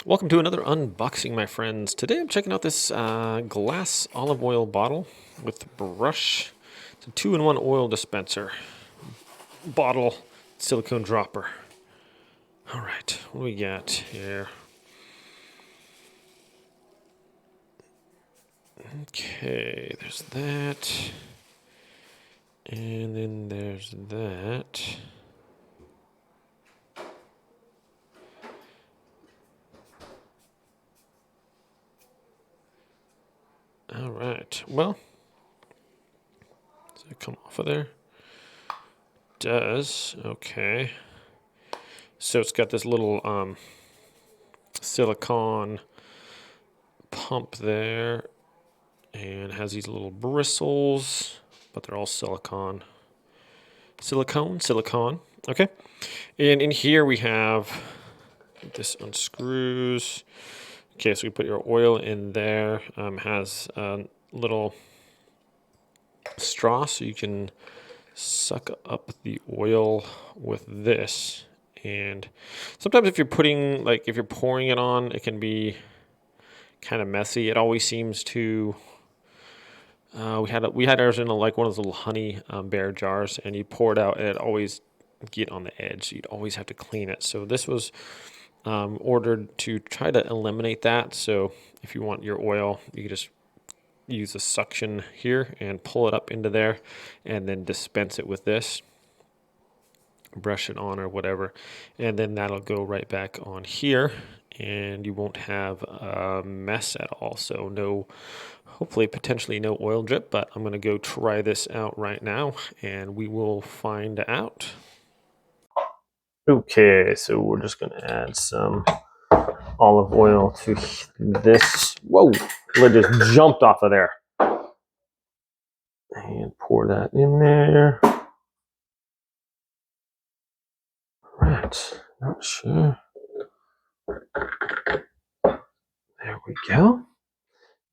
Welcome to another unboxing, my friends. Today I'm checking out this glass olive oil bottle with brush. It's a 2-in-1 oil dispenser. Bottle, silicone dropper. All right, what do we got here? Okay, there's that. And then there's that. All right, well, does it come off of there? Does, okay. So it's got this little silicone pump there and has these little bristles, but they're all silicone. Silicone. Okay. And in here we have, this unscrews. Okay, so we put your oil in there. Has a little straw so you can suck up the oil with this. And sometimes if you're putting, like if you're pouring it on, it can be kind of messy. It always seems to we had ours in like one of those little honey bear jars, and you pour it out, and it always get on the edge. So you'd always have to clean it. So this was ordered to try to eliminate that. So if you want your oil, you can just use a suction here and pull it up into there, and then dispense it with this. Brush it on or whatever, and then that'll go right back on here, and you won't have a mess at all. So no, hopefully potentially no oil drip, but I'm going to go try this out right now and we will find out. Okay, so we're just going to add some olive oil to this. Whoa, lid just jumped off of there. And pour that in there. Right, not sure. There we go.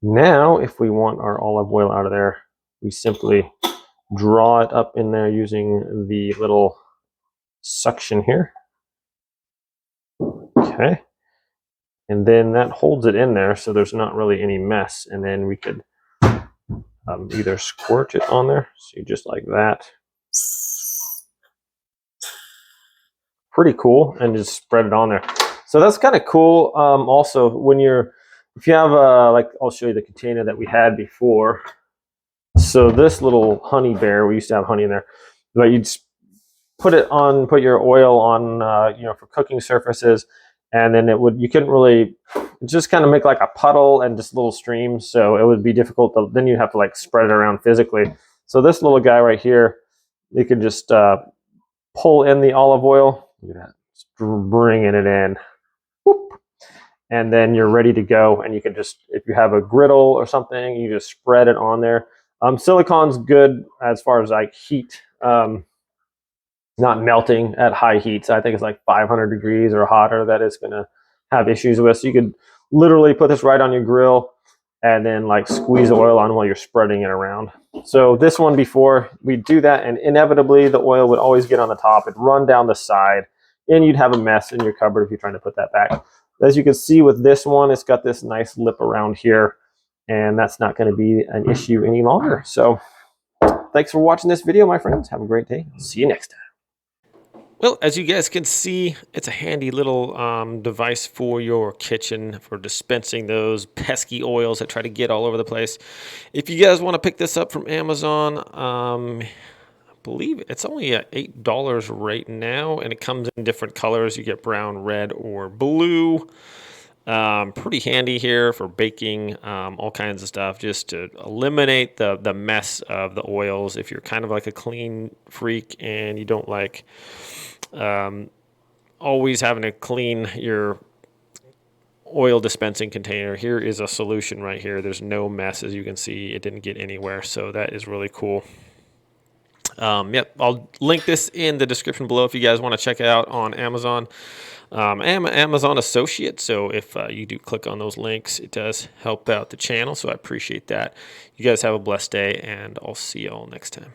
Now, if we want our olive oil out of there, we simply draw it up in there using the little suction here. Okay. And then that holds it in there, so there's not really any mess. And then we could either squirt it on there, so just like that. Pretty cool, and just spread it on there. So that's kind of cool. Also, when if you have like, I'll show you the container that we had before. So this little honey bear, we used to have honey in there, but you'd put your oil on, for cooking surfaces, and then you couldn't really, just kind of make like a puddle and just little streams. So it would be difficult then you'd have to like spread it around physically. So this little guy right here, you can just pull in the olive oil. Look at that, just bringing it in. Whoop. And then you're ready to go. And you can just, if you have a griddle or something, you just spread it on there. Silicone's good as far as like heat, not melting at high heats. I think it's like 500 degrees or hotter that it's going to have issues with. So you could literally put this right on your grill and then like squeeze oil on while you're spreading it around. So this one, before we do that, and inevitably the oil would always get on the top, it'd run down the side, and you'd have a mess in your cupboard if you're trying to put that back. As you can see with this one, it's got this nice lip around here, and that's not going to be an issue any longer. So thanks for watching this video, my friends. Have a great day. See you next time. Well, as you guys can see, it's a handy little device for your kitchen for dispensing those pesky oils that try to get all over the place. If you guys want to pick this up from Amazon, I believe it's only at $8 right now, and it comes in different colors. You get brown, red, or blue. Pretty handy here for baking, all kinds of stuff, just to eliminate the mess of the oils. If you're kind of like a clean freak and you don't like always having to clean your oil dispensing container, here is a solution right here. There's no mess. As you can see, it didn't get anywhere, so that is really cool. Yep, I'll link this in the description below if you guys want to check it out on Amazon. I am an Amazon associate, so if you do click on those links, it does help out the channel, so I appreciate that. You guys have a blessed day, and I'll see you all next time.